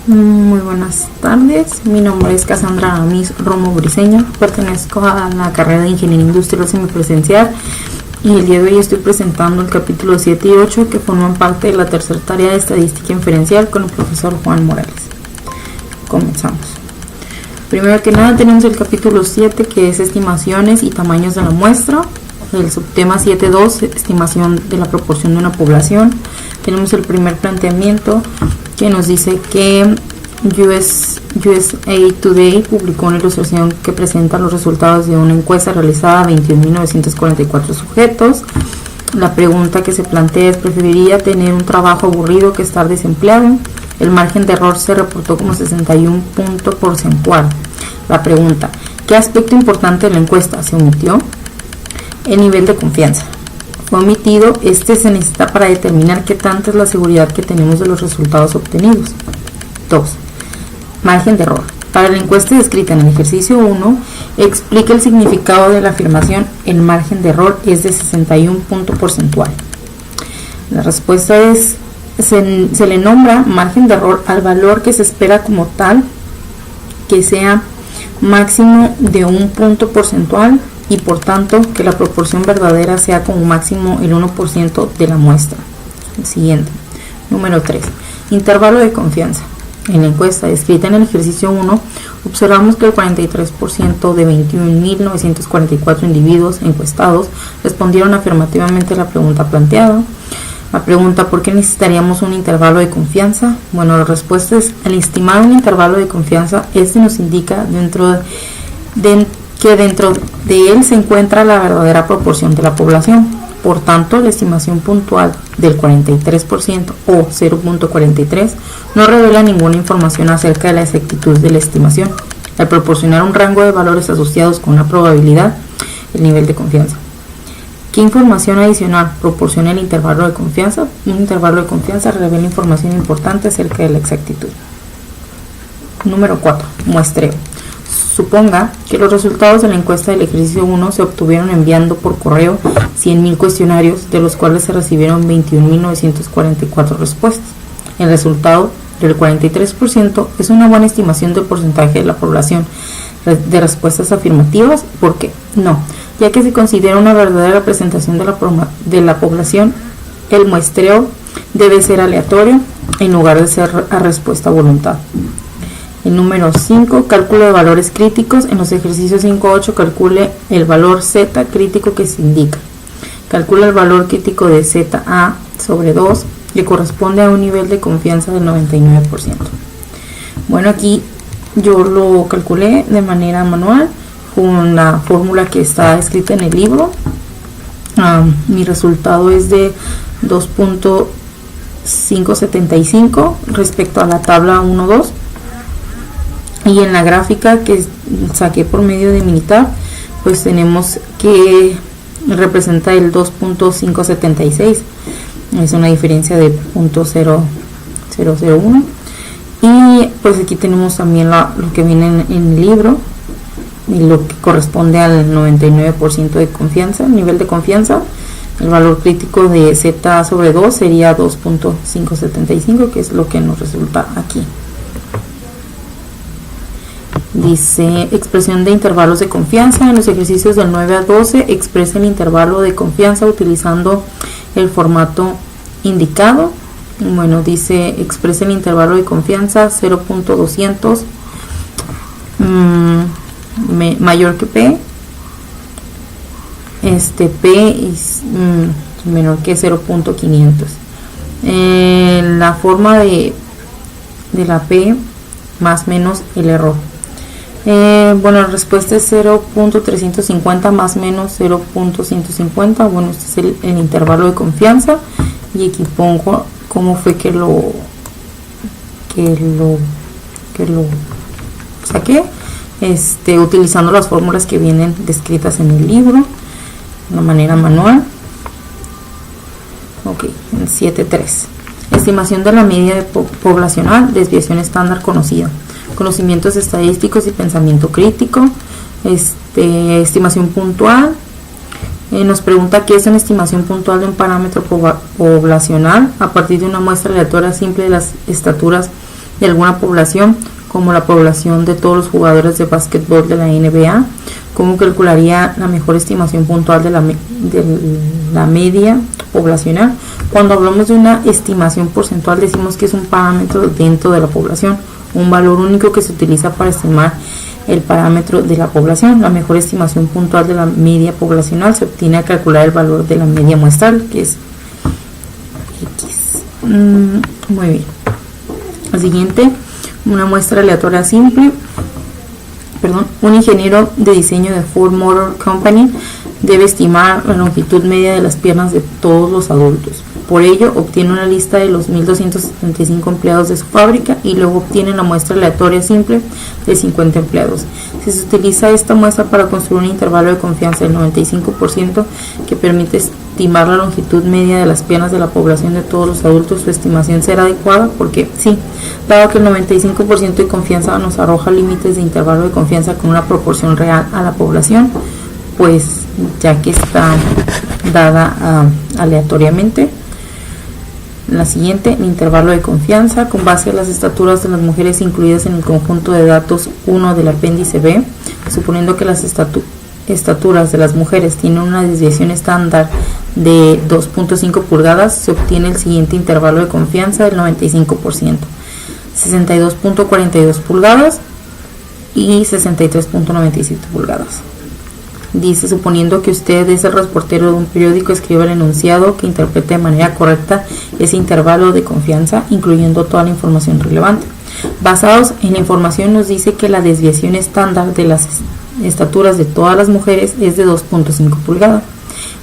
Muy buenas tardes, mi nombre es Cassandra Aramis Romo Briceño, pertenezco a la carrera de Ingeniería Industrial Semipresencial y el día de hoy estoy presentando el capítulo 7 y 8 que forman parte de la tercera tarea de Estadística Inferencial con el profesor Juan Morales. Comenzamos. Primero que nada tenemos el capítulo 7 que es estimaciones y tamaños de la muestra. El subtema 7.2, estimación de la proporción de una población. Tenemos el primer planteamiento que nos dice que USA Today publicó una ilustración que presenta los resultados de una encuesta realizada a 21.944 sujetos. La pregunta que se plantea es: ¿preferiría tener un trabajo aburrido que estar desempleado? El margen de error se reportó como 61 puntos porcentual. La pregunta: ¿qué aspecto importante de la encuesta se omitió? El nivel de confianza fue omitido. Este se necesita para determinar qué tanta es la seguridad que tenemos de los resultados obtenidos. 2. Margen de error. Para la encuesta descrita en el ejercicio 1, explica el significado de la afirmación: el margen de error es de 61 puntos porcentual. La respuesta es: se le nombra margen de error al valor que se espera como tal que sea máximo de un punto porcentual y por tanto que la proporción verdadera sea como máximo el 1% de la muestra. El siguiente, número 3, intervalo de confianza. En la encuesta descrita en el ejercicio 1, observamos que el 43% de 21.944 individuos encuestados respondieron afirmativamente a la pregunta planteada. La pregunta: ¿por qué necesitaríamos un intervalo de confianza? Bueno, la respuesta es: al estimar un intervalo de confianza, este nos indica que dentro de él se encuentra la verdadera proporción de la población. Por tanto, la estimación puntual del 43% o 0.43 no revela ninguna información acerca de la exactitud de la estimación, al proporcionar un rango de valores asociados con una probabilidad, el nivel de confianza. ¿Qué información adicional proporciona el intervalo de confianza? Un intervalo de confianza revela información importante acerca de la exactitud. Número 4. Muestreo. Suponga que los resultados de la encuesta del ejercicio 1 se obtuvieron enviando por correo 100.000 cuestionarios, de los cuales se recibieron 21.944 respuestas. El resultado del 43% es una buena estimación del porcentaje de la población de respuestas afirmativas. ¿Por qué? No, ya que se considera una verdadera representación de la población, el muestreo debe ser aleatorio en lugar de ser a respuesta a voluntad. El número 5, cálculo de valores críticos. En los ejercicios 5.8 calcule el valor Z crítico que se indica. Calcula el valor crítico de ZA sobre 2, que corresponde a un nivel de confianza del 99%. Bueno, aquí yo lo calculé de manera manual con la fórmula que está escrita en el libro. Mi resultado es de 2.575 respecto a la tabla 1.2. Y en la gráfica que saqué por medio de Minitab, pues tenemos que representa el 2.576. Es una diferencia de 0.0001. Y pues aquí tenemos también lo que viene en el libro y lo que corresponde al 99% de confianza, nivel de confianza. El valor crítico de Z sobre 2 sería 2.575, que es lo que nos resulta aquí. Dice: expresión de intervalos de confianza. En los ejercicios del 9 a 12 expresa el intervalo de confianza utilizando el formato indicado. Bueno, dice: expresa el intervalo de confianza 0.200 mayor que P. P es menor que 0.500. La forma de la P más menos el error. Bueno, la respuesta es 0.350 más menos 0.150. Bueno, este es el intervalo de confianza, y aquí pongo cómo fue que lo saqué, utilizando las fórmulas que vienen descritas en el libro de una manera manual. Ok, en 7.3, estimación de la media poblacional, desviación estándar conocida, conocimientos estadísticos y pensamiento crítico. Estimación puntual. Nos pregunta qué es una estimación puntual de un parámetro poblacional a partir de una muestra aleatoria simple de las estaturas de alguna población, como la población de todos los jugadores de básquetbol de la NBA. ¿Cómo calcularía la mejor estimación puntual de la media poblacional? Cuando hablamos de una estimación porcentual, decimos que es un parámetro dentro de la población, un valor único que se utiliza para estimar el parámetro de la población. La mejor estimación puntual de la media poblacional se obtiene al calcular el valor de la media muestral, que es X. Muy bien. La siguiente, una muestra aleatoria simple. Un ingeniero de diseño de Ford Motor Company debe estimar la longitud media de las piernas de todos los adultos. Por ello, obtiene una lista de los 1.275 empleados de su fábrica y luego obtiene la muestra aleatoria simple de 50 empleados. Si se utiliza esta muestra para construir un intervalo de confianza del 95% que permite estimar la longitud media de las piernas de la población de todos los adultos, su estimación será adecuada porque sí, dado que el 95% de confianza nos arroja límites de intervalo de confianza con una proporción real a la población, pues ya que está dada aleatoriamente. La siguiente, el intervalo de confianza con base a las estaturas de las mujeres incluidas en el conjunto de datos 1 del apéndice B, suponiendo que las estaturas de las mujeres tienen una desviación estándar de 2.5 pulgadas, se obtiene el siguiente intervalo de confianza del 95%, 62.42 pulgadas y 63.97 pulgadas. Dice, suponiendo que usted es el reportero de un periódico, escriba el enunciado que interprete de manera correcta ese intervalo de confianza, incluyendo toda la información relevante. Basados en la información, nos dice que la desviación estándar de las estaturas de todas las mujeres es de 2.5 pulgadas.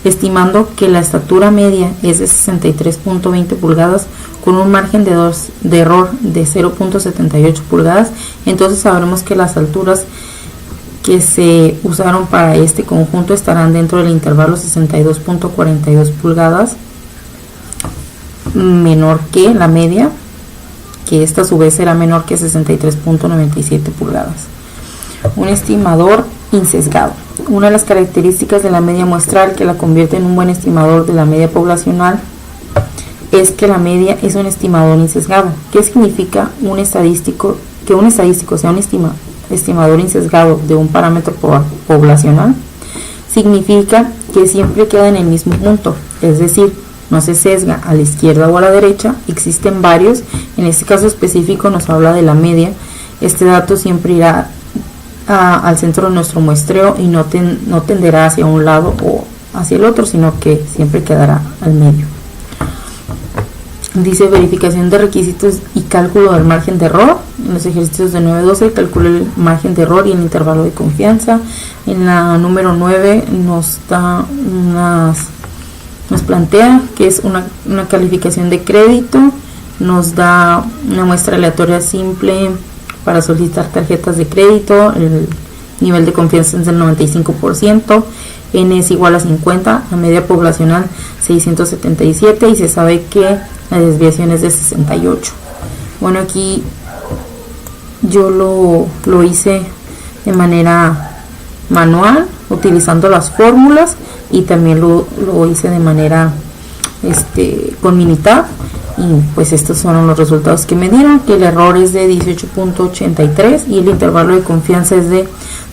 Estimando que la estatura media es de 63.20 pulgadas con un margen de error de 0.78 pulgadas, entonces sabremos que las alturas que se usaron para este conjunto estarán dentro del intervalo 62.42 pulgadas, menor que la media, que esta a su vez será menor que 63.97 pulgadas. Un estimador insesgado. Una de las características de la media muestral que la convierte en un buen estimador de la media poblacional es que la media es un estimador insesgado. ¿Qué significa un estadístico? Que un estadístico sea un estimador insesgado de un parámetro poblacional significa que siempre queda en el mismo punto, es decir, no se sesga a la izquierda o a la derecha. Existen varios, en este caso específico nos habla de la media. Este dato siempre irá al centro de nuestro muestreo y no tenderá hacia un lado o hacia el otro, sino que siempre quedará al medio. Dice verificación de requisitos y cálculo del margen de error. En los ejercicios de 9-12 calcula el margen de error y el intervalo de confianza. En la número 9 nos plantea que es una calificación de crédito. Nos da una muestra aleatoria simple para solicitar tarjetas de crédito. El nivel de confianza es del 95%. N es igual a 50, la media poblacional 677 y se sabe que la desviación es de 68. Bueno, aquí yo lo hice de manera manual utilizando las fórmulas y también lo hice de manera con Minitab, y pues estos fueron los resultados que me dieron, que el error es de 18.83 y el intervalo de confianza es de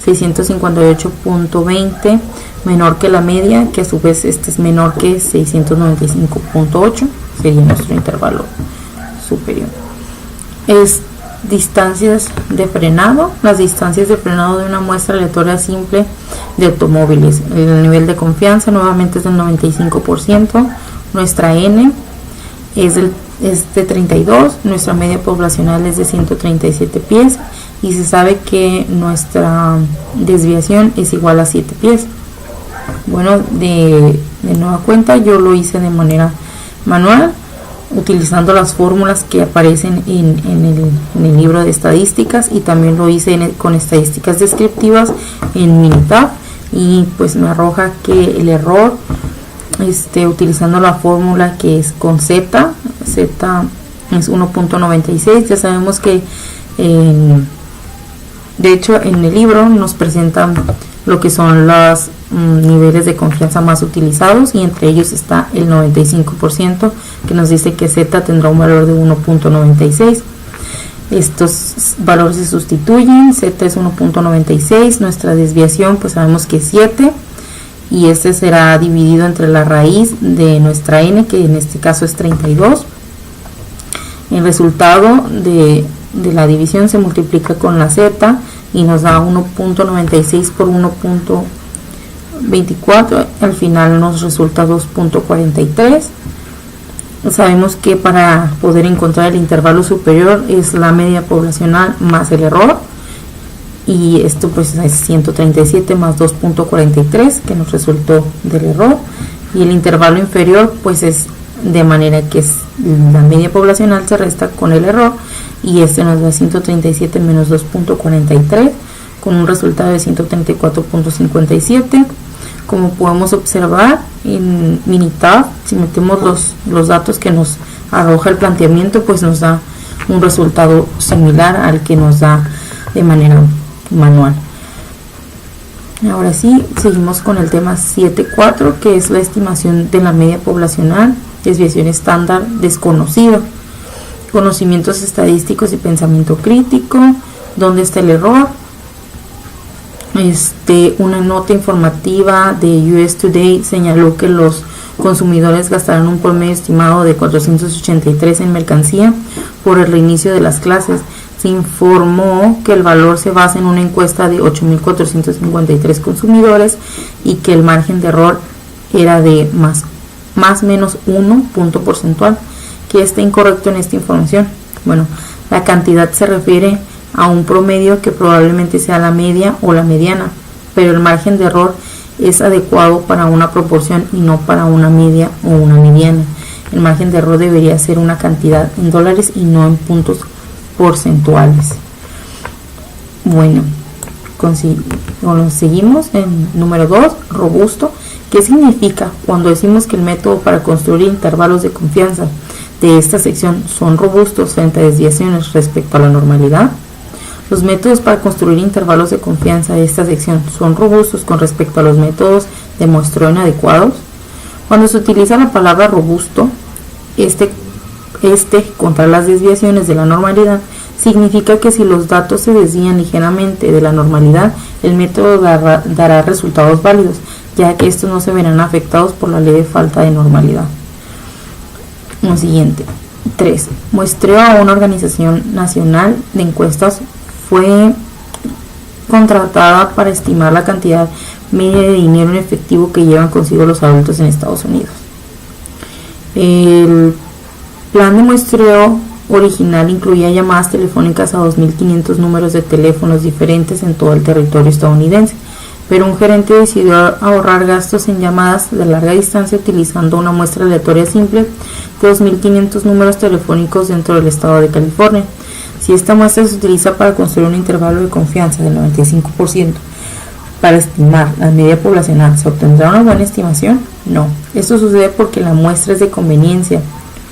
658.20, menor que la media, que a su vez es menor que 695.8, sería nuestro intervalo superior. Distancias de frenado. Las distancias de frenado de una muestra aleatoria simple de automóviles. El nivel de confianza nuevamente es del 95%. Nuestra N es de 32. Nuestra media poblacional es de 137 pies. Y se sabe que nuestra desviación es igual a 7 pies. Bueno, de nueva cuenta yo lo hice de manera manual, utilizando las fórmulas que aparecen en el libro de estadísticas, y también lo hice con estadísticas descriptivas en Minitab, y pues me arroja que el error utilizando la fórmula que es con Z es 1.96. ya sabemos que de hecho en el libro nos presentan lo que son los niveles de confianza más utilizados, y entre ellos está el 95%, que nos dice que Z tendrá un valor de 1.96. Estos valores se sustituyen, z es 1.96, nuestra desviación pues sabemos que es 7, y este será dividido entre la raíz de nuestra n, que en este caso es 32. El resultado de la división se multiplica con la z y nos da 1.96 por 1.24, al final nos resulta 2.43. Sabemos que para poder encontrar el intervalo superior es la media poblacional más el error, y esto pues es 137 más 2.43 que nos resultó del error, y el intervalo inferior pues es de manera que es la media poblacional se resta con el error, y este nos da 137 menos 2.43 con un resultado de 134.57. Como podemos observar en Minitab, si metemos los datos que nos arroja el planteamiento, pues nos da un resultado similar al que nos da de manera manual. Ahora sí, seguimos con el tema 7.4, que es la estimación de la media poblacional, desviación estándar desconocida, conocimientos estadísticos y pensamiento crítico. ¿Dónde está el error? Una nota informativa de US Today señaló que los consumidores gastaron un promedio estimado de 483 en mercancía por el reinicio de las clases. Se informó que el valor se basa en una encuesta de 8.453 consumidores y que el margen de error era de más menos 1 punto porcentual. ¿Qué está incorrecto en esta información? Bueno, la cantidad se refiere a un promedio que probablemente sea la media o la mediana, pero el margen de error es adecuado para una proporción y no para una media o una mediana. El margen de error debería ser una cantidad en dólares y no en puntos porcentuales. Bueno, seguimos en número 2, robusto. ¿Qué significa cuando decimos que el método para construir intervalos de confianza de esta sección son robustos frente a desviaciones respecto a la normalidad? Los métodos para construir intervalos de confianza de esta sección son robustos con respecto a los métodos de muestreo inadecuados. Cuando se utiliza la palabra robusto, contra las desviaciones de la normalidad, significa que si los datos se desvían ligeramente de la normalidad, el método dará resultados válidos, ya que estos no se verán afectados por la leve falta de normalidad. Lo siguiente. 3. Muestreo a una organización nacional de encuestas fue contratada para estimar la cantidad media de dinero en efectivo que llevan consigo los adultos en Estados Unidos. El plan de muestreo original incluía llamadas telefónicas a 2.500 números de teléfonos diferentes en todo el territorio estadounidense, pero un gerente decidió ahorrar gastos en llamadas de larga distancia utilizando una muestra aleatoria simple de 2.500 números telefónicos dentro del estado de California. Si esta muestra se utiliza para construir un intervalo de confianza del 95% para estimar la media poblacional, ¿se obtendrá una buena estimación? No. Esto sucede porque la muestra es de conveniencia,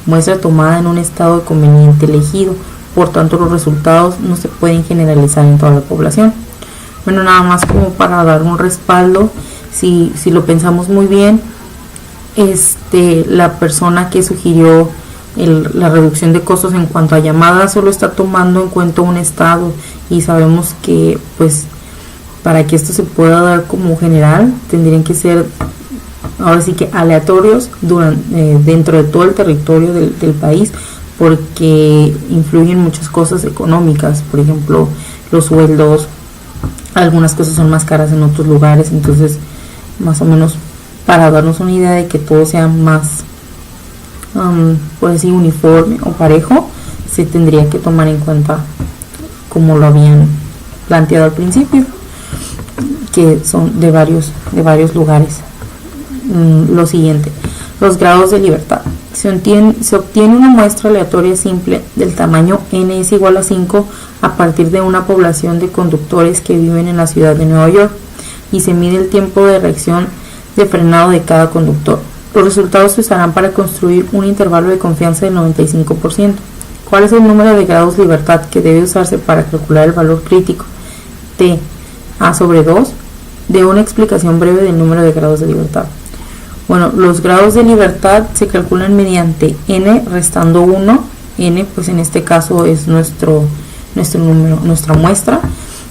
muestra tomada en un estado conveniente elegido, por tanto los resultados no se pueden generalizar en toda la población. Bueno, nada más como para dar un respaldo, si lo pensamos muy bien, la persona que sugirió la reducción de costos en cuanto a llamadas solo está tomando en cuenta un estado, y sabemos que pues para que esto se pueda dar como general tendrían que ser ahora sí que aleatorios dentro de todo el territorio del país, porque influyen muchas cosas económicas, por ejemplo los sueldos, algunas cosas son más caras en otros lugares, entonces más o menos para darnos una idea de que todo sea más pues así uniforme o parejo, se tendría que tomar en cuenta como lo habían planteado al principio, que son de varios lugares. Lo siguiente, los grados de libertad. Se obtiene una muestra aleatoria simple del tamaño n es igual a 5 a partir de una población de conductores que viven en la ciudad de Nueva York, y se mide el tiempo de reacción de frenado de cada conductor. Los resultados se usarán para construir un intervalo de confianza del 95%. ¿Cuál es el número de grados de libertad que debe usarse para calcular el valor crítico? T a sobre 2 de una explicación breve del número de grados de libertad. Bueno, los grados de libertad se calculan mediante n restando 1. N pues en este caso es nuestro nuestra muestra,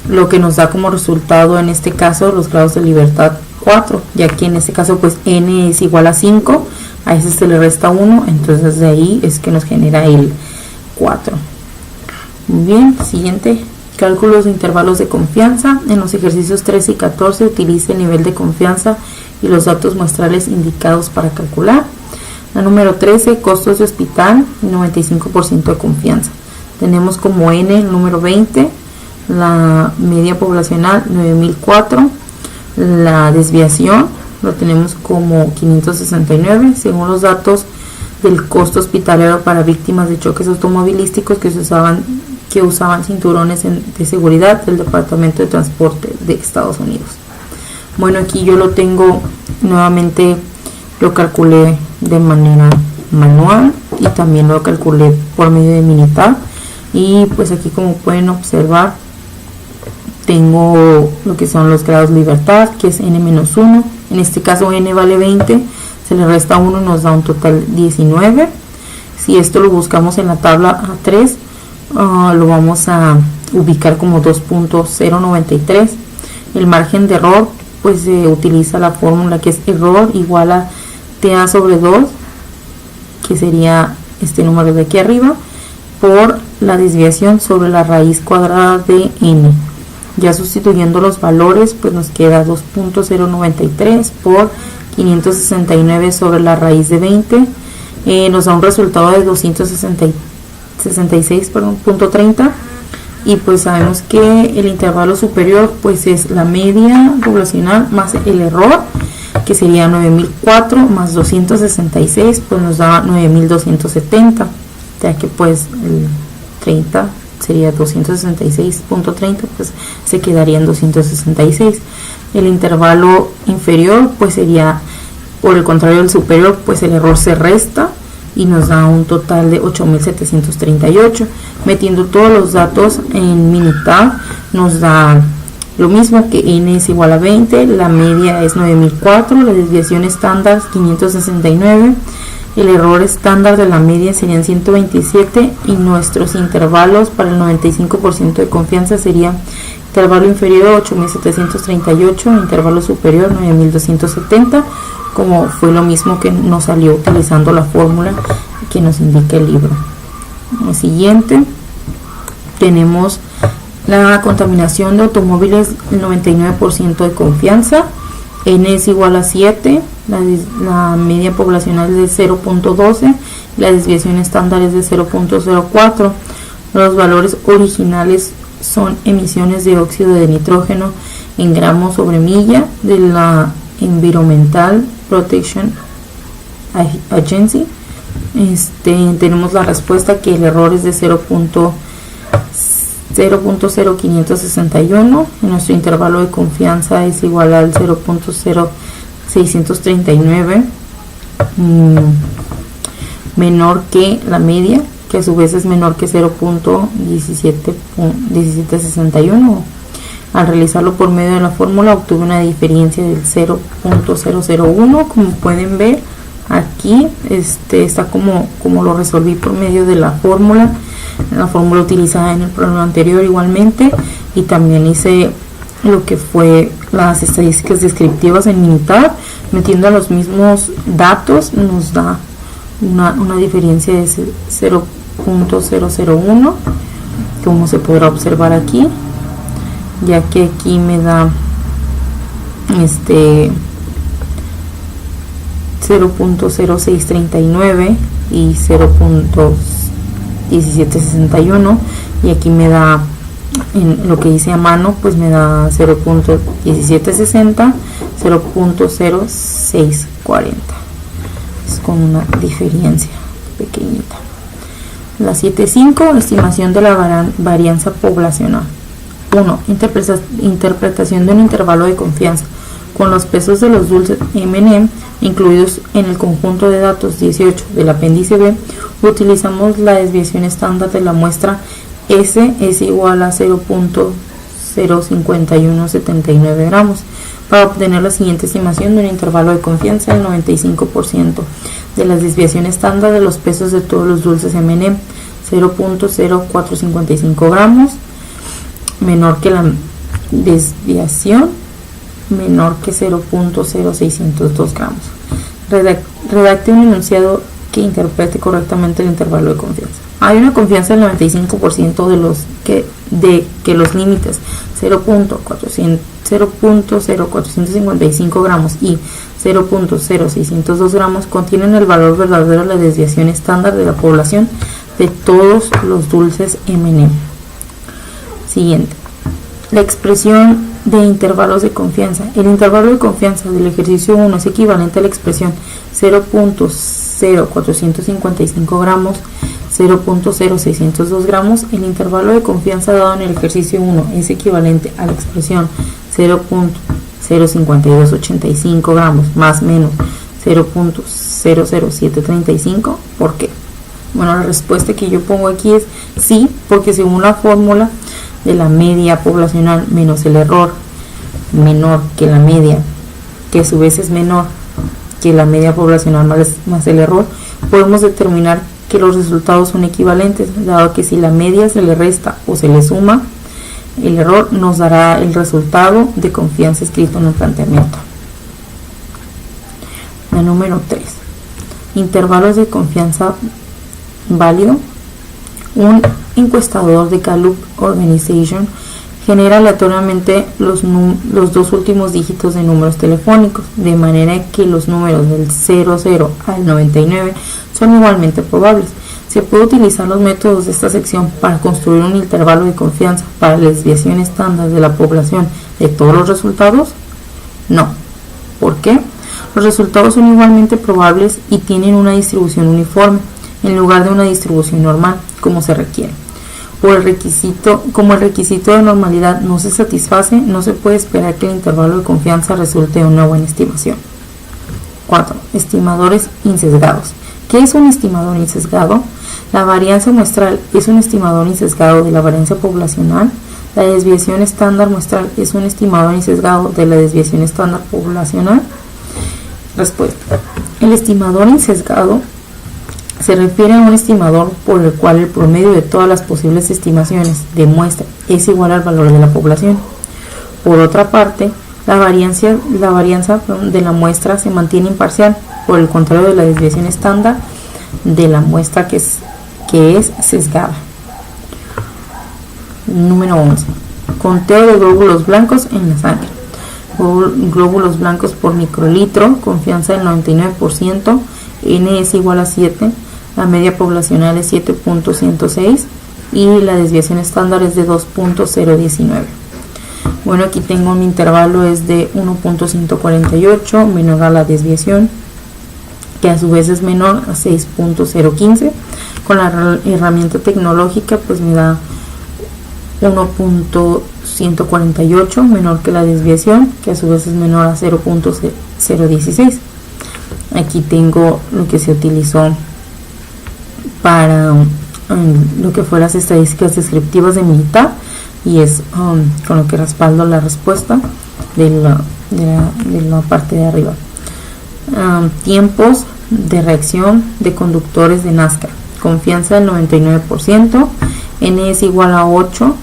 lo que nos da como resultado en este caso los grados de libertad 4, ya que en este caso pues n es igual a 5, a ese se le resta 1, entonces de ahí es que nos genera el 4. Muy bien, siguiente, cálculos de intervalos de confianza. En los ejercicios 13 y 14 utilice el nivel de confianza y los datos muestrales indicados para calcular. La número 13, costos de hospital, 95% de confianza. Tenemos como n el número 20, la media poblacional 9004, la desviación lo tenemos como 569, según los datos del costo hospitalario para víctimas de choques automovilísticos que usaban cinturones de seguridad del Departamento de Transporte de Estados Unidos. Bueno, aquí yo lo tengo nuevamente, lo calculé de manera manual y también lo calculé por medio de Minitab, y pues aquí como pueden observar tengo lo que son los grados de libertad, que es n-1, en este caso n vale 20, se le resta 1, nos da un total 19. Si esto lo buscamos en la tabla A3, lo vamos a ubicar como 2.093. El margen de error, pues se utiliza la fórmula que es error igual a TA sobre 2, que sería este número de aquí arriba, por la desviación sobre la raíz cuadrada de n. Ya sustituyendo los valores, pues nos queda 2.093 por 569 sobre la raíz de 20, nos da un resultado de 266.30, y pues sabemos que el intervalo superior pues es la media poblacional más el error, que sería 9004 más 266, pues nos da 9270, ya que pues el 30 sería 266.30, pues se quedaría en 266. El intervalo inferior pues sería, por el contrario del superior, pues el error se resta y nos da un total de 8738. Metiendo todos los datos en Minitab nos da lo mismo, que n es igual a 20, la media es 9004, la desviación estándar 569, el error estándar de la media serían 127, y nuestros intervalos para el 95% de confianza sería intervalo inferior 8738, intervalo superior 9270, como fue lo mismo que nos salió utilizando la fórmula que nos indica el libro. El siguiente tenemos la contaminación de automóviles, el 99% de confianza, n es igual a 7, la media poblacional es de 0.12, la desviación estándar es de 0.04. Los valores originales son emisiones de óxido de nitrógeno en gramos sobre milla de la Environmental Protection Agency. Tenemos la respuesta, que el error es de 0.0561, nuestro intervalo de confianza es igual al 0.0639, menor que la media, que a su vez es menor que 0.1761. Al realizarlo por medio de la fórmula obtuve una diferencia del 0.001. Como pueden ver aquí, está como lo resolví por medio de la fórmula utilizada en el problema anterior igualmente, y también hice lo que fue las estadísticas descriptivas en Minitab. Metiendo los mismos datos nos da una diferencia de 0.001, como se podrá observar aquí, ya que aquí me da 0.0639 y 0.1761, y aquí me da, en lo que hice a mano, pues me da 0.1760, 0.0640, es con una diferencia pequeñita. La 7.5, estimación de la varianza poblacional. 1. Interpretación de un intervalo de confianza. Con los pesos de los dulces M&M incluidos en el conjunto de datos 18 del apéndice B, utilizamos la desviación estándar de la muestra S es igual a 0.05179 gramos para obtener la siguiente estimación de un intervalo de confianza del 95% de la desviación estándar de los pesos de todos los dulces M&M. 0.0455 gramos, menor que la desviación, menor que 0.0602 gramos. Redacte un enunciado que interprete correctamente el intervalo de confianza. Hay una confianza del 95% de que los límites 0.0455 gramos y 0.0602 gramos contienen el valor verdadero de la desviación estándar de la población de todos los dulces M&M. Siguiente. La expresión de intervalos de confianza. El intervalo de confianza del ejercicio 1 es equivalente a la expresión 0.0455 gramos, 0.0602 gramos. El intervalo de confianza dado en el ejercicio 1 es equivalente a la expresión 0.05285 gramos más menos 0.00735. ¿Por qué? Bueno, la respuesta que yo pongo aquí es sí, porque según la fórmula de la media poblacional menos el error menor que la media, que a su vez es menor que la media poblacional más el error, podemos determinar que los resultados son equivalentes, dado que si la media se le resta o se le suma, el error nos dará el resultado de confianza escrito en el planteamiento. La número 3. Intervalos de confianza válido. Un encuestador de Gallup Organization genera aleatoriamente los dos últimos dígitos de números telefónicos, de manera que los números del 00 al 99 son igualmente probables. ¿Se puede utilizar los métodos de esta sección para construir un intervalo de confianza para la desviación estándar de la población de todos los resultados? No. ¿Por qué? Los resultados son igualmente probables y tienen una distribución uniforme, en lugar de una distribución normal, como se requiere. Como el requisito de normalidad no se satisface, no se puede esperar que el intervalo de confianza resulte en una buena estimación. 4. Estimadores insesgados. ¿Qué es un estimador insesgado? La varianza muestral es un estimador insesgado de la varianza poblacional. La desviación estándar muestral es un estimador insesgado de la desviación estándar poblacional. Respuesta. El estimador insesgado se refiere a un estimador por el cual el promedio de todas las posibles estimaciones de muestra es igual al valor de la población. Por otra parte, la varianza de la muestra se mantiene imparcial, por el contrario de la desviación estándar de la muestra que es sesgada. Número 11. Conteo de glóbulos blancos en la sangre. Glóbulos blancos por microlitro, confianza del 99%, N es igual a 7, la media poblacional es 7.106 y la desviación estándar es de 2.019. Bueno, aquí tengo un intervalo es de 1.148 menor a la desviación, que a su vez es menor a 6.015. Con la herramienta tecnológica pues me da 1.148 menor que la desviación, que a su vez es menor a 0.016. Aquí tengo lo que se utilizó para lo que fue las estadísticas descriptivas de militar, y es con lo que respaldo la respuesta de la parte de arriba. Tiempos de reacción de conductores de NASCAR. Confianza del 99%, N es igual a 8,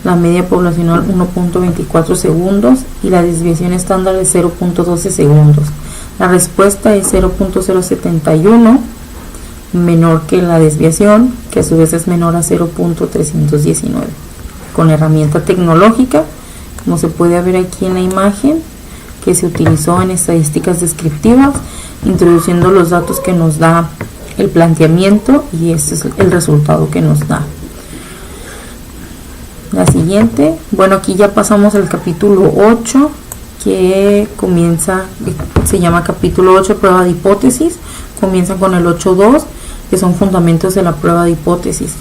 la media poblacional 1.24 segundos y la desviación estándar es 0.12 segundos. La respuesta es 0.071 menor que la desviación, que a su vez es menor a 0.319. Con herramienta tecnológica, como se puede ver aquí en la imagen, que se utilizó en estadísticas descriptivas, introduciendo los datos que nos da el planteamiento, y este es el resultado que nos da. La siguiente, bueno, aquí ya pasamos al capítulo 8, que se llama capítulo 8, prueba de hipótesis. Comienza con el 8.2, que son fundamentos de la prueba de hipótesis,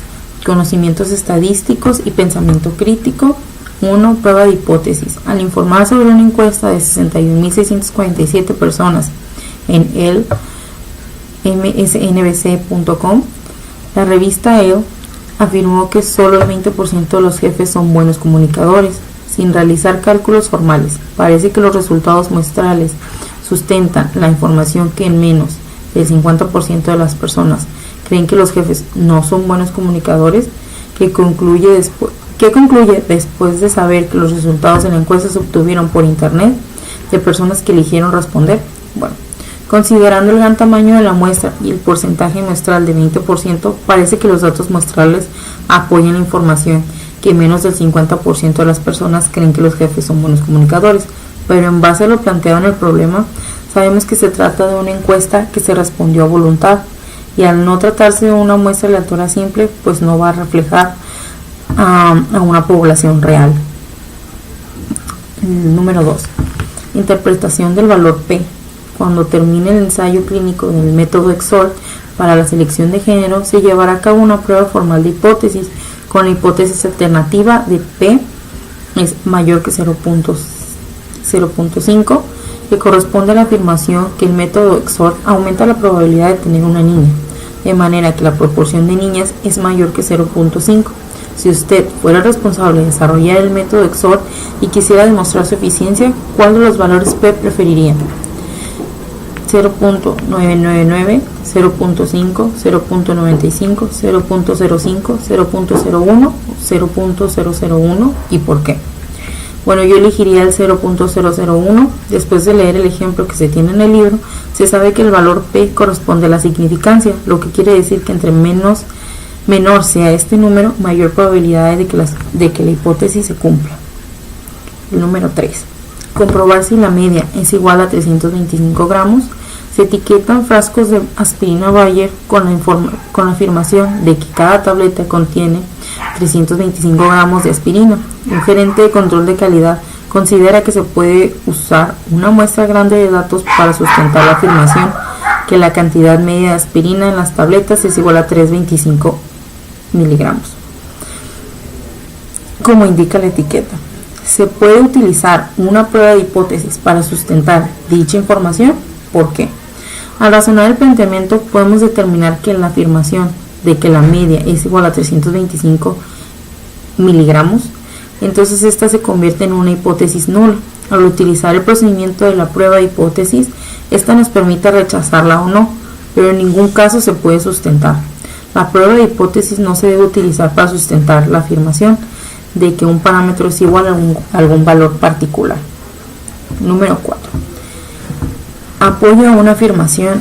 conocimientos estadísticos y pensamiento crítico. 1. Prueba de hipótesis. Al informar sobre una encuesta de 61.647 personas en el msnbc.com, la revista Elle afirmó que solo el 20% de los jefes son buenos comunicadores. Sin realizar cálculos formales, parece que los resultados muestrales sustentan la información que en menos del 50% de las personas creen que los jefes no son buenos comunicadores, que concluye después de saber que los resultados de la encuesta se obtuvieron por internet de personas que eligieron responder. Bueno, considerando el gran tamaño de la muestra y el porcentaje muestral de 20%, parece que los datos muestrales apoyan la información que menos del 50% de las personas creen que los jefes son buenos comunicadores, pero en base a lo planteado en el problema, sabemos que se trata de una encuesta que se respondió a voluntad, y al no tratarse de una muestra aleatoria simple, pues no va a reflejar a una población real. Número 2. Interpretación del valor P. Cuando termine el ensayo clínico del método EXOR para la selección de género, se llevará a cabo una prueba formal de hipótesis, con la hipótesis alternativa de P es mayor que 0.5, que corresponde a la afirmación que el método EXOR aumenta la probabilidad de tener una niña, de manera que la proporción de niñas es mayor que 0.5. Si usted fuera responsable de desarrollar el método EXOR y quisiera demostrar su eficiencia, ¿cuál de los valores P preferiría? 0.999, 0.5, 0.95, 0.05, 0.01, 0.001 y por qué. Bueno, yo elegiría el 0.001. Después de leer el ejemplo que se tiene en el libro, se sabe que el valor P corresponde a la significancia, lo que quiere decir que entre menor sea este número, mayor probabilidad de que la hipótesis se cumpla. El número 3. Comprobar si la media es igual a 325 gramos. Se etiquetan frascos de aspirina Bayer con la afirmación de que cada tableta contiene 325 gramos de aspirina. Un gerente de control de calidad considera que se puede usar una muestra grande de datos para sustentar la afirmación que la cantidad media de aspirina en las tabletas es igual a 325 miligramos, como indica la etiqueta. ¿Se puede utilizar una prueba de hipótesis para sustentar dicha información? ¿Por qué? Al razonar el planteamiento, podemos determinar que la afirmación de que la media es igual a 325 miligramos, entonces esta se convierte en una hipótesis nula. Al utilizar el procedimiento de la prueba de hipótesis, esta nos permite rechazarla o no, pero en ningún caso se puede sustentar. La prueba de hipótesis no se debe utilizar para sustentar la afirmación de que un parámetro es igual a algún valor particular. Número 4. Apoyo a una afirmación.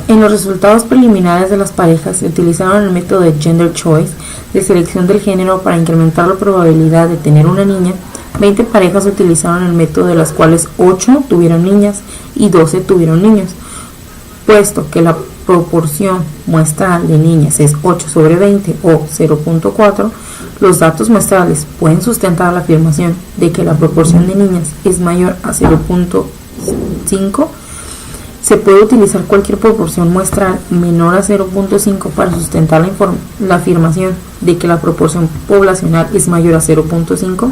En los resultados preliminares de las parejas se utilizaron el método de Gender Choice de selección del género para incrementar la probabilidad de tener una niña. 20 parejas utilizaron el método, de las cuales 8 tuvieron niñas y 12 tuvieron niños. Puesto que la proporción muestral de niñas es 8 sobre 20 o 0.4, los datos muestrales pueden sustentar la afirmación de que la proporción de niñas es mayor a 0.5. Se puede utilizar cualquier proporción muestral menor a 0.5 para sustentar la afirmación de que la proporción poblacional es mayor a 0.5.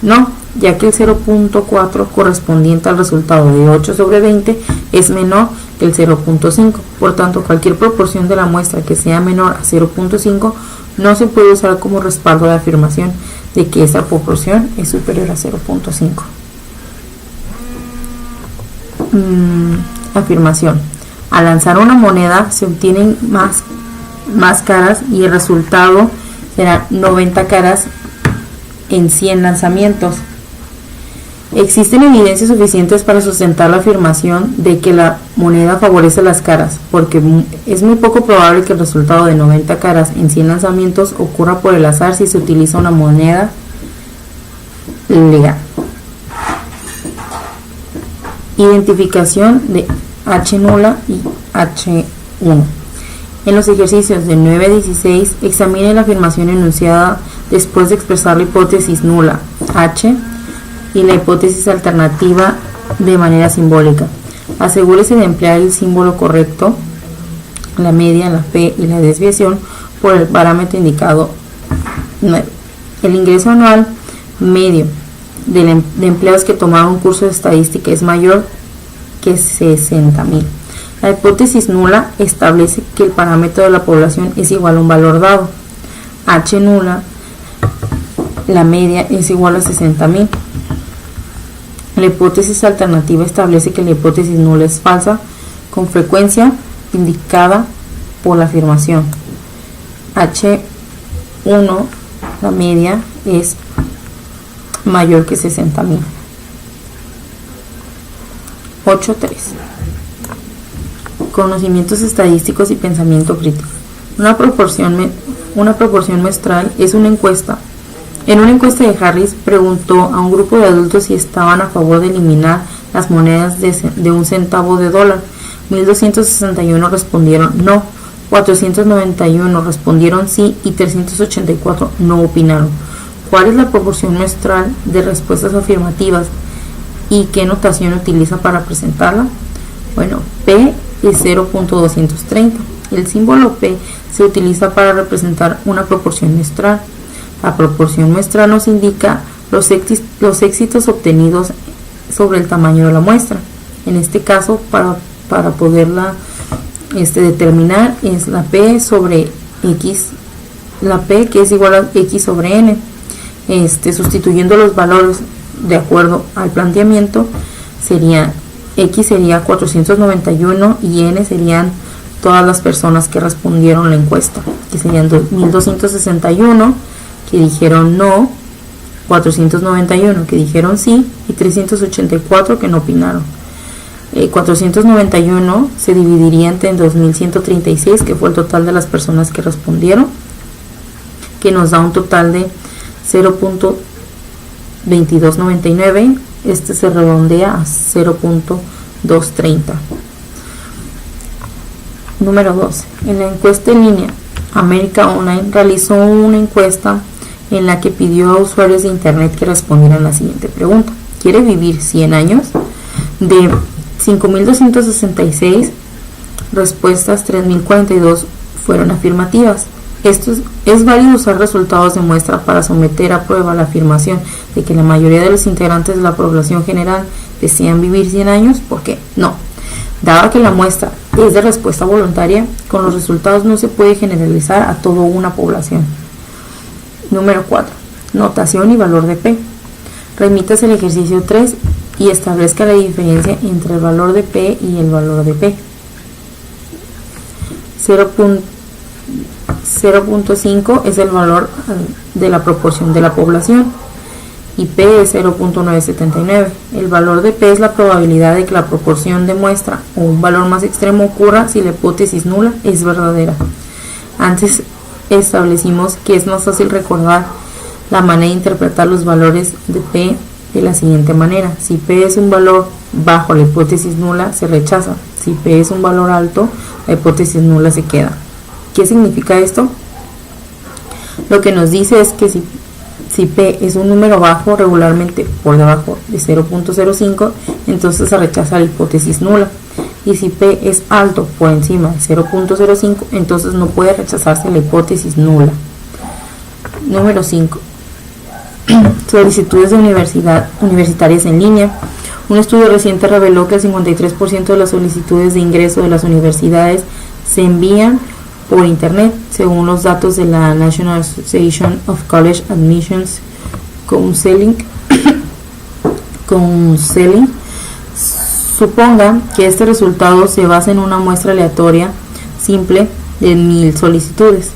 No, ya que el 0.4 correspondiente al resultado de 8 sobre 20 es menor que el 0.5. Por tanto, cualquier proporción de la muestra que sea menor a 0.5 no se puede usar como respaldo de afirmación de que esa proporción es superior a 0.5. Afirmación. Al lanzar una moneda se obtienen más caras y el resultado será 90 caras en 100 lanzamientos. Existen evidencias suficientes para sustentar la afirmación de que la moneda favorece las caras, porque es muy poco probable que el resultado de 90 caras en 100 lanzamientos ocurra por el azar si se utiliza una moneda legal. Identificación de H nula y H1. En los ejercicios de 9 a 16, examine la afirmación enunciada después de expresar la hipótesis nula H y la hipótesis alternativa de manera simbólica. Asegúrese de emplear el símbolo correcto, la media, la P y la desviación por el parámetro indicado 9. El ingreso anual medio de empleados que tomaron un curso de estadística es mayor que 60,000. La hipótesis nula establece que el parámetro de la población es igual a un valor dado. H nula, la media, es igual a 60,000. La hipótesis alternativa establece que la hipótesis nula es falsa, con frecuencia indicada por la afirmación. H1, la media, es mayor que 60.000. 8.3. Conocimientos estadísticos y pensamiento crítico. Una proporción muestral es una encuesta. En una encuesta de Harris preguntó a un grupo de adultos si estaban a favor de eliminar las monedas de un centavo de dólar. 1.261 respondieron no, 491 respondieron sí y 384 no opinaron. ¿Cuál es la proporción muestral de respuestas afirmativas y qué notación utiliza para presentarla? Bueno, P es 0.230. El símbolo P se utiliza para representar una proporción muestral. La proporción muestral nos indica los éxitos obtenidos sobre el tamaño de la muestra. En este caso, para poderla determinar, es la P sobre X, la P que es igual a X sobre N. Sustituyendo los valores de acuerdo al planteamiento, X sería 491 y N serían todas las personas que respondieron la encuesta, que serían 1.261 que dijeron no, 491 que dijeron sí y 384 que no opinaron. 491 se dividiría entre 2.136, que fue el total de las personas que respondieron, que nos da un total de 0.2299. Se redondea a 0.230. Número 2. En la encuesta en línea, América Online realizó una encuesta en la que pidió a usuarios de internet que respondieran la siguiente pregunta: ¿quiere vivir 100 años? De 5.266 respuestas, 3.042 fueron afirmativas. Es válido usar resultados de muestra para someter a prueba la afirmación de que la mayoría de los integrantes de la población general desean vivir 100 años. ¿Por qué? No. Dado que la muestra es de respuesta voluntaria, con los resultados no se puede generalizar a toda una población. Número 4. Notación y valor de P. Remítase al ejercicio 3 y establezca la diferencia entre el valor de P y el valor de P. 0.5 es el valor de la proporción de la población y P es 0.979. El valor de P es la probabilidad de que la proporción de muestra o un valor más extremo ocurra si la hipótesis nula es verdadera. Antes establecimos que es más fácil recordar la manera de interpretar los valores de P de la siguiente manera: si P es un valor bajo la hipótesis nula, se rechaza. Si P es un valor alto, la hipótesis nula se queda. ¿Qué significa esto? Lo que nos dice es que si P es un número bajo, regularmente por debajo de 0.05, entonces se rechaza la hipótesis nula. Y si P es alto por encima de 0.05, entonces no puede rechazarse la hipótesis nula. Número 5. Solicitudes de universitarias en línea. Un estudio reciente reveló que el 53% de las solicitudes de ingreso de las universidades se envían por internet, según los datos de la National Association of College Admissions Counseling. Suponga que este resultado se basa en una muestra aleatoria simple de 1.000 solicitudes,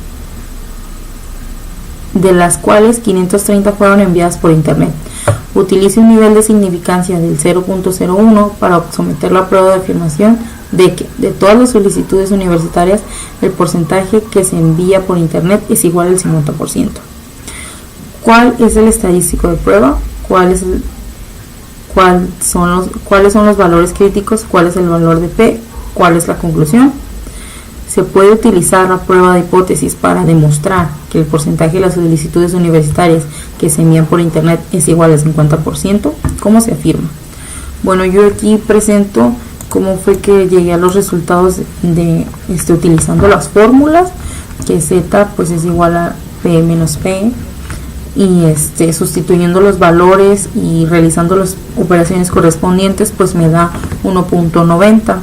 de las cuales 530 fueron enviadas por internet. Utilice un nivel de significancia del 0.01 para someter la prueba de afirmación de que de todas las solicitudes universitarias el porcentaje que se envía por internet es igual al 50%. ¿Cuál es el estadístico de prueba? ¿Cuáles son los valores críticos? ¿Cuál es el valor de P? ¿Cuál es la conclusión? Se puede utilizar la prueba de hipótesis para demostrar que el porcentaje de las solicitudes universitarias que se envían por internet es igual al 50%. ¿Cómo se afirma? Bueno, yo aquí presento cómo fue que llegué a los resultados de utilizando las fórmulas, que Z pues es igual a P menos P, y sustituyendo los valores y realizando las operaciones correspondientes, pues me da 1.90,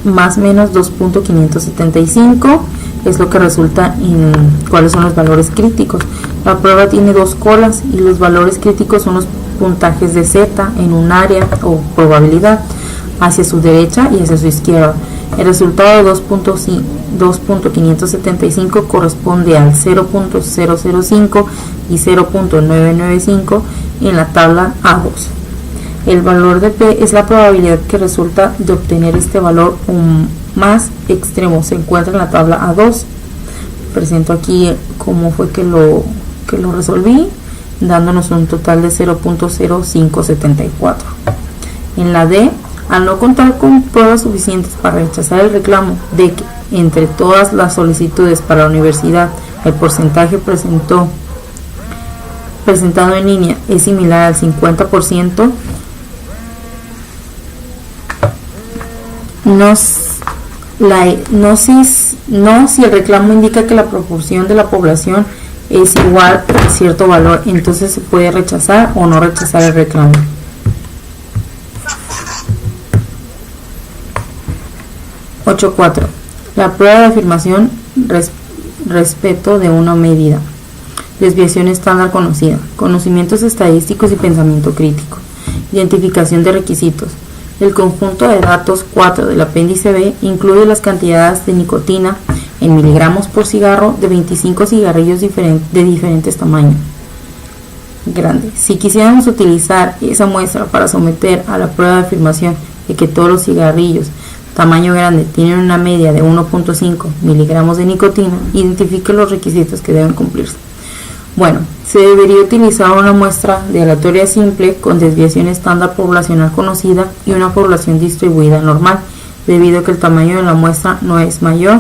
más menos 2.575 es lo que resulta en cuáles son los valores críticos. La prueba tiene dos colas y los valores críticos son los puntajes de Z en un área o probabilidad hacia su derecha y hacia su izquierda. El resultado de 2.575 corresponde al 0.005 y 0.995 en la tabla A2. El valor de P es la probabilidad que resulta de obtener este valor más extremo. Se encuentra en la tabla A2. Presento aquí cómo fue que lo resolví, dándonos un total de 0.0574. En la D, al no contar con pruebas suficientes para rechazar el reclamo de que entre todas las solicitudes para la universidad el porcentaje presentado en línea es similar al 50%, no si el reclamo indica que la proporción de la población es igual a cierto valor, entonces se puede rechazar o no rechazar el reclamo. (8.4) La prueba de afirmación respecto de una medida. Desviación estándar conocida. Conocimientos estadísticos y pensamiento crítico. Identificación de requisitos. El conjunto de datos 4 del apéndice B incluye las cantidades de nicotina en miligramos por cigarro de 25 cigarrillos de diferentes tamaños. Grande. Si quisiéramos utilizar esa muestra para someter a la prueba de afirmación de que todos los cigarrillos tamaño grande tienen una media de 1.5 miligramos de nicotina, identifique los requisitos que deben cumplirse. Bueno, se debería utilizar una muestra de aleatoria simple con desviación estándar poblacional conocida y una población distribuida normal, debido a que el tamaño de la muestra no es mayor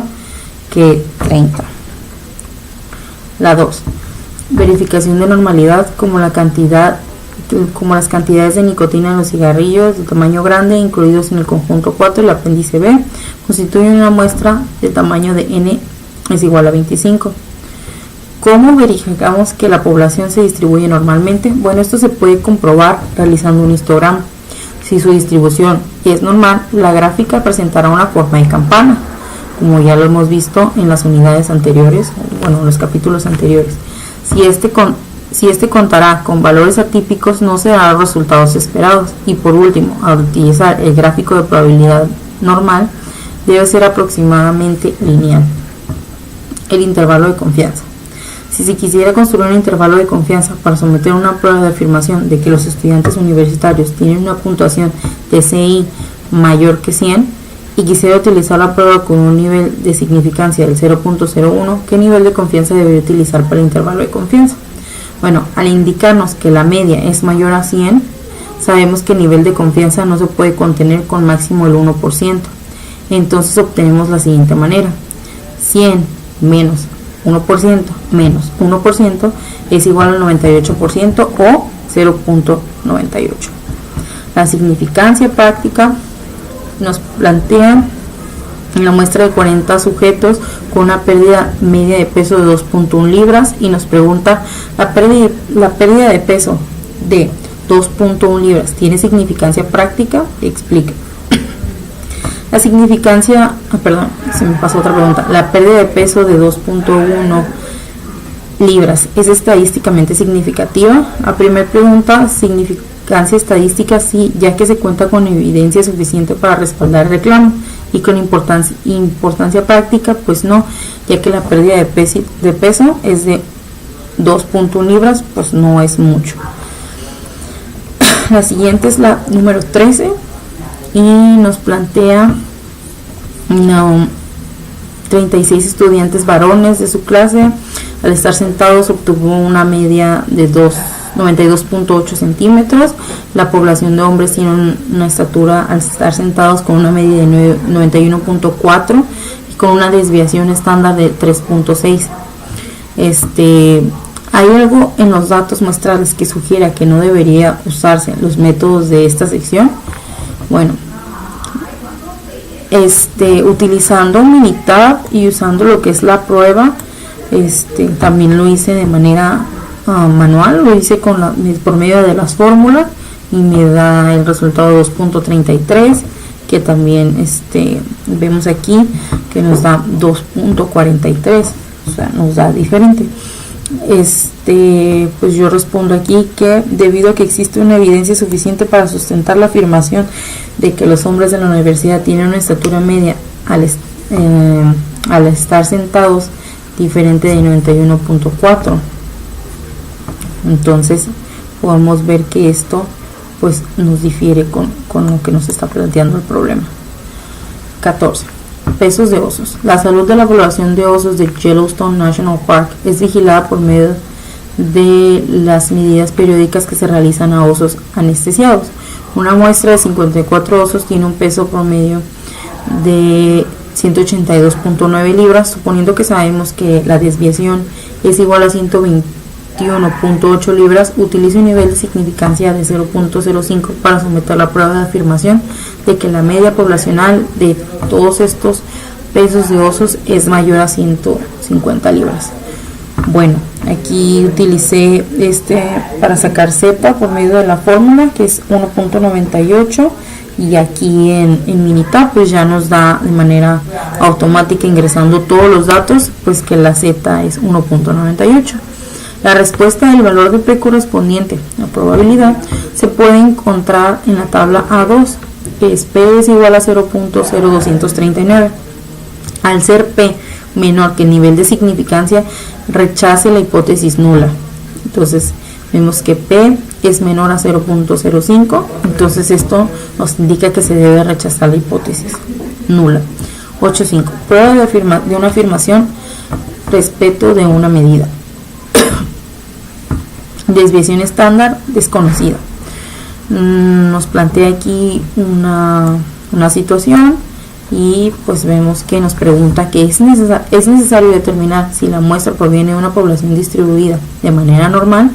que 30. La 2. Verificación de normalidad como las cantidades de nicotina en los cigarrillos de tamaño grande incluidos en el conjunto 4 del apéndice B constituyen una muestra de tamaño de n es igual a 25. ¿Cómo verificamos que la población se distribuye normalmente? Bueno, esto se puede comprobar realizando un histograma. Si su distribución es normal, la gráfica presentará una forma de campana, como ya lo hemos visto en las unidades anteriores, bueno, en los capítulos anteriores. Si este contará con valores atípicos, no se darán los resultados esperados. Y por último, al utilizar el gráfico de probabilidad normal, debe ser aproximadamente lineal. El intervalo de confianza. Si se quisiera construir un intervalo de confianza para someter una prueba de afirmación de que los estudiantes universitarios tienen una puntuación de CI mayor que 100 y quisiera utilizar la prueba con un nivel de significancia del 0.01, ¿qué nivel de confianza debería utilizar para el intervalo de confianza? Bueno, al indicarnos que la media es mayor a 100, sabemos que el nivel de confianza no se puede contener con máximo el 1%. Entonces obtenemos la siguiente manera: 100 menos 1% menos 1% es igual al 98% o 0.98. La significancia práctica nos plantea en la muestra de 40 sujetos con una pérdida media de peso de 2.1 libras y nos pregunta: la pérdida de peso de 2.1 libras ¿tiene significancia práctica? Explica. La significancia, se me pasó otra pregunta. La pérdida de peso de 2.1 libras ¿es estadísticamente significativa? La primera pregunta, significancia estadística sí, ya que se cuenta con evidencia suficiente para respaldar el reclamo, y con importancia práctica pues no, ya que la pérdida de peso es de 2.1 libras, pues no es mucho. La siguiente es la número 13 y nos plantea 36 estudiantes varones de su clase. Al estar sentados obtuvo una media de 92.8 centímetros. La población de hombres tiene una estatura al estar sentados con una media de 91.4 y con una desviación estándar de 3.6. Hay algo en los datos muestrales que sugiera que no debería usarse los métodos de esta sección. Bueno, utilizando Minitab y usando lo que es la prueba, también lo hice de manera manual, lo hice por medio de las fórmulas y me da el resultado 2.33, que también vemos aquí que nos da 2.43, o sea, nos da diferente. Pues yo respondo aquí que debido a que existe una evidencia suficiente para sustentar la afirmación de que los hombres de la universidad tienen una estatura media al estar sentados diferente de 91.4. Entonces podemos ver que esto pues nos difiere con lo que nos está planteando el problema. 14. Pesos de osos. La salud de la población de osos de Yellowstone National Park es vigilada por medio de las medidas periódicas que se realizan a osos anestesiados. Una muestra de 54 osos tiene un peso promedio de 182.9 libras, suponiendo que sabemos que la desviación es igual a 121.8 libras. Utilice un nivel de significancia de 0.05 para someter la prueba de afirmación de que la media poblacional de todos estos pesos de osos es mayor a 150 libras. Bueno, aquí utilicé para sacar Z por medio de la fórmula, que es 1.98, y aquí en Minitab pues ya nos da de manera automática, ingresando todos los datos, pues que la Z es 1.98. La respuesta del valor de P correspondiente a probabilidad se puede encontrar en la tabla A2, que es P es igual a 0.0239. Al ser P menor que el nivel de significancia, rechace la hipótesis nula. Entonces vemos que P es menor a 0.05, entonces esto nos indica que se debe rechazar la hipótesis nula. 8.5. Prueba de una afirmación respecto de una medida. Desviación estándar desconocida. Nos plantea aquí una situación y pues vemos que nos pregunta que es necesario determinar si la muestra proviene de una población distribuida de manera normal.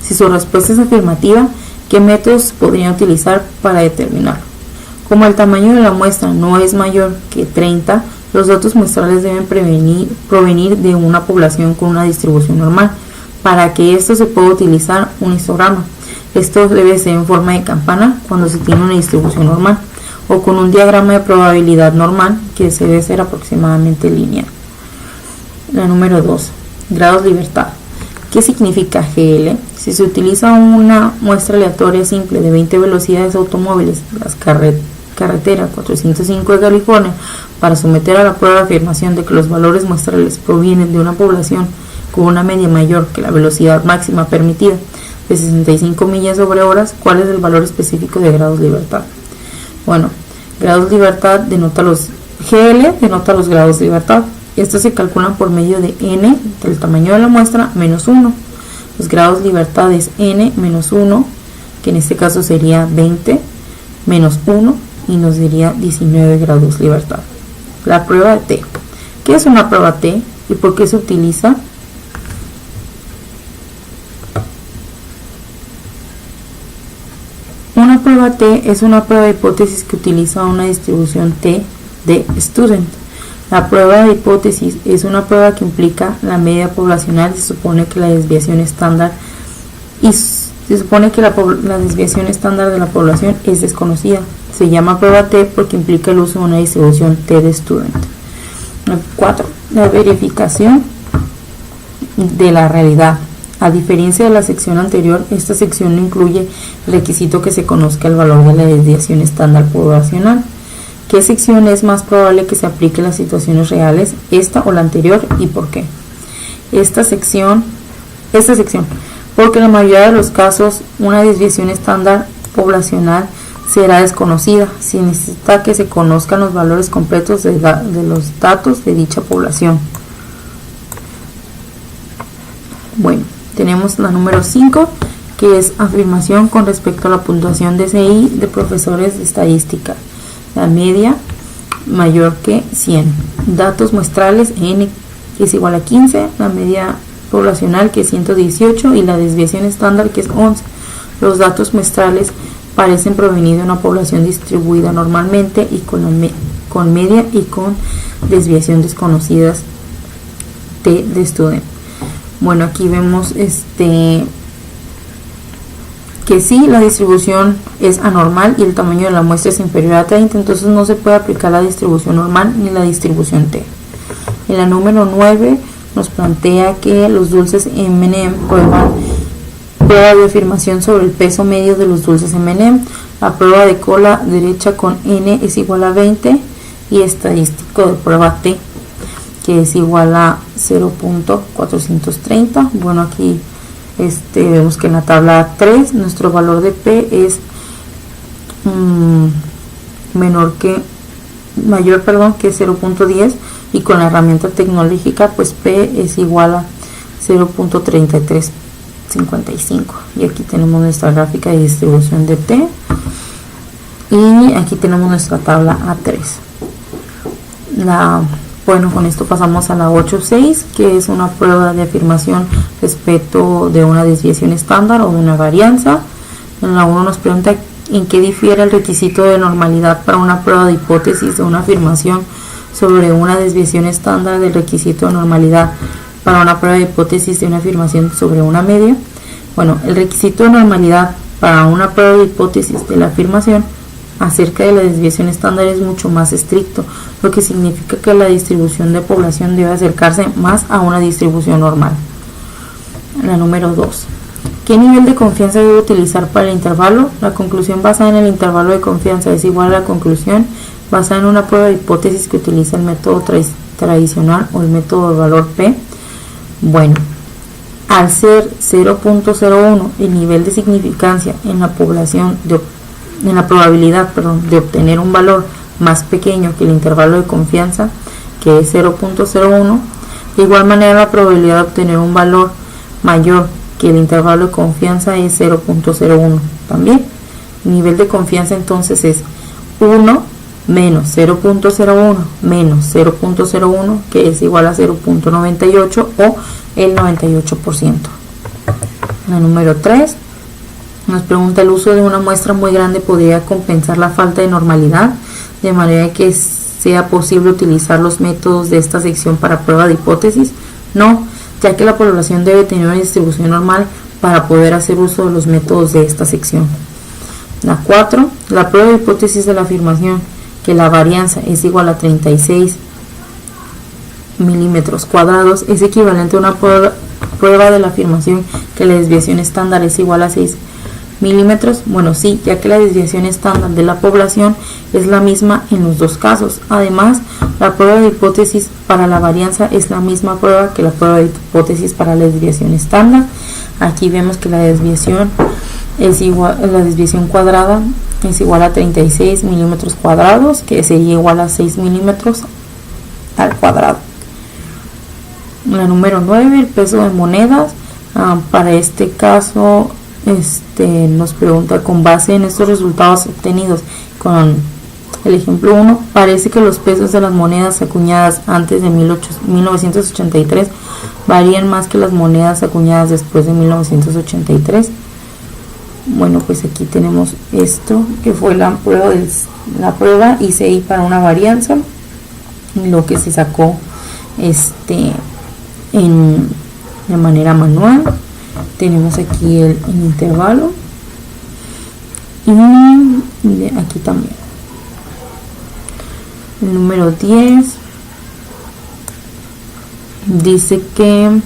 Si su respuesta es afirmativa, ¿qué métodos podrían utilizar para determinarlo? Como el tamaño de la muestra no es mayor que 30, los datos muestrales deben provenir de una población con una distribución normal. Para que esto se pueda utilizar un histograma. Esto debe ser en forma de campana cuando se tiene una distribución normal, o con un diagrama de probabilidad normal que se debe ser aproximadamente lineal. La número 2. Grados de libertad. ¿Qué significa GL? Si se utiliza una muestra aleatoria simple de 20 velocidades automóviles de las carreteras 405 de California para someter a la prueba de afirmación de que los valores muestrales provienen de una población con una media mayor que la velocidad máxima permitida de 65 millas sobre horas, ¿cuál es el valor específico de grados de libertad? Bueno, grados de libertad denota los GL, denota los grados de libertad. Estos se calculan por medio de n, del tamaño de la muestra, menos 1. Los grados de libertad es n menos 1, que en este caso sería 20, menos 1, y nos daría 19 grados de libertad. La prueba de T. ¿Qué es una prueba T y por qué se utiliza? Una prueba T es una prueba de hipótesis que utiliza una distribución T de student. La prueba de hipótesis es una prueba que implica la media poblacional. Se supone que la desviación estándar la desviación estándar de la población es desconocida. Se llama prueba T porque implica el uso de una distribución T de student. 4. La verificación de la realidad. A diferencia de la sección anterior, esta sección no incluye el requisito que se conozca el valor de la desviación estándar poblacional. ¿Qué sección es más probable que se aplique en las situaciones reales, esta o la anterior, y por qué? Esta sección, porque en la mayoría de los casos una desviación estándar poblacional será desconocida. Se necesita que se conozcan los valores completos de los datos de dicha población. Bueno, tenemos la número 5, que es afirmación con respecto a la puntuación DCI de profesores de estadística. La media mayor que 100. Datos muestrales n es igual a 15, la media poblacional que es 118 y la desviación estándar que es 11. Los datos muestrales parecen provenir de una población distribuida normalmente y con media y con desviación desconocidas de student. Bueno, aquí vemos que sí, la distribución es anormal y el tamaño de la muestra es inferior a 30, entonces no se puede aplicar la distribución normal ni la distribución T. En la número 9 nos plantea que los dulces M&M prueba de afirmación sobre el peso medio de los dulces M&M. La prueba de cola derecha con n es igual a 20 y estadístico de prueba T, que es igual a 0.430. Bueno, aquí vemos que en la tabla 3 nuestro valor de P es mayor que 0.10, y con la herramienta tecnológica pues P es igual a 0.3355. y aquí tenemos nuestra gráfica de distribución de T, y aquí tenemos nuestra tabla A3. Bueno, con esto pasamos a la 8.6, que es una prueba de afirmación respecto de una desviación estándar o de una varianza. En la 1 nos pregunta en qué difiere el requisito de normalidad para una prueba de hipótesis de una afirmación sobre una desviación estándar del requisito de normalidad para una prueba de hipótesis de una afirmación sobre una media. Bueno, el requisito de normalidad para una prueba de hipótesis de la afirmación acerca de la desviación estándar es mucho más estricto, lo que significa que la distribución de población debe acercarse más a una distribución normal. La número 2. ¿Qué nivel de confianza debe utilizar para el intervalo? La conclusión basada en el intervalo de confianza es igual a la conclusión basada en una prueba de hipótesis que utiliza el método tradicional o el método de valor P. Bueno, al ser 0.01 el nivel de significancia en la probabilidad de obtener un valor más pequeño que el intervalo de confianza, que es 0.01, de igual manera la probabilidad de obtener un valor mayor que el intervalo de confianza es 0.01 también. El nivel de confianza entonces es 1 menos 0.01 menos 0.01, que es igual a 0.98 o el 98%. La número 3 nos pregunta: el uso de una muestra muy grande podría compensar la falta de normalidad, de manera que sea posible utilizar los métodos de esta sección para prueba de hipótesis. No, ya que la población debe tener una distribución normal para poder hacer uso de los métodos de esta sección. La 4, la prueba de hipótesis de la afirmación que la varianza es igual a 36 milímetros cuadrados es equivalente a una prueba de la afirmación que la desviación estándar es igual a 6 milímetros. Bueno, sí, ya que la desviación estándar de la población es la misma en los dos casos. Además, la prueba de hipótesis para la varianza es la misma prueba que la prueba de hipótesis para la desviación estándar. Aquí vemos que la desviación cuadrada es igual a 36 milímetros cuadrados, que sería igual a 6 milímetros al cuadrado. La número 9, el peso de monedas. Para este caso nos pregunta: con base en estos resultados obtenidos con el ejemplo 1, parece que los pesos de las monedas acuñadas antes de 1983 varían más que las monedas acuñadas después de 1983. Bueno, pues aquí tenemos esto, que fue la prueba ICI para una varianza, lo que se sacó de manera manual. Tenemos aquí el intervalo y aquí también. El número 10 dice que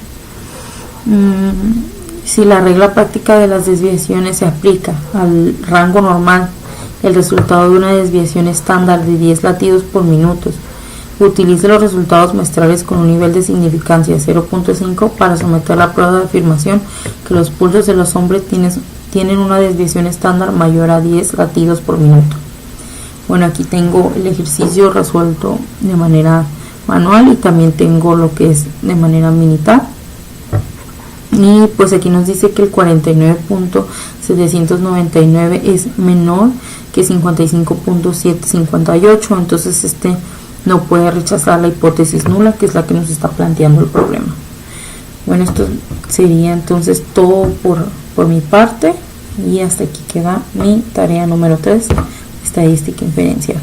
si la regla práctica de las desviaciones se aplica al rango normal, el resultado de una desviación estándar de 10 latidos por minuto, utilice los resultados muestrales con un nivel de significancia 0.5 para someter la prueba de afirmación que los pulsos de los hombres tienen una desviación estándar mayor a 10 latidos por minuto. Bueno, aquí tengo el ejercicio resuelto de manera manual y también tengo lo que es de manera militar. Y pues aquí nos dice que el 49.799 es menor que 55.758, entonces no puede rechazar la hipótesis nula, que es la que nos está planteando el problema. Bueno, esto sería entonces todo por mi parte, y hasta aquí queda mi tarea número 3, estadística inferencial.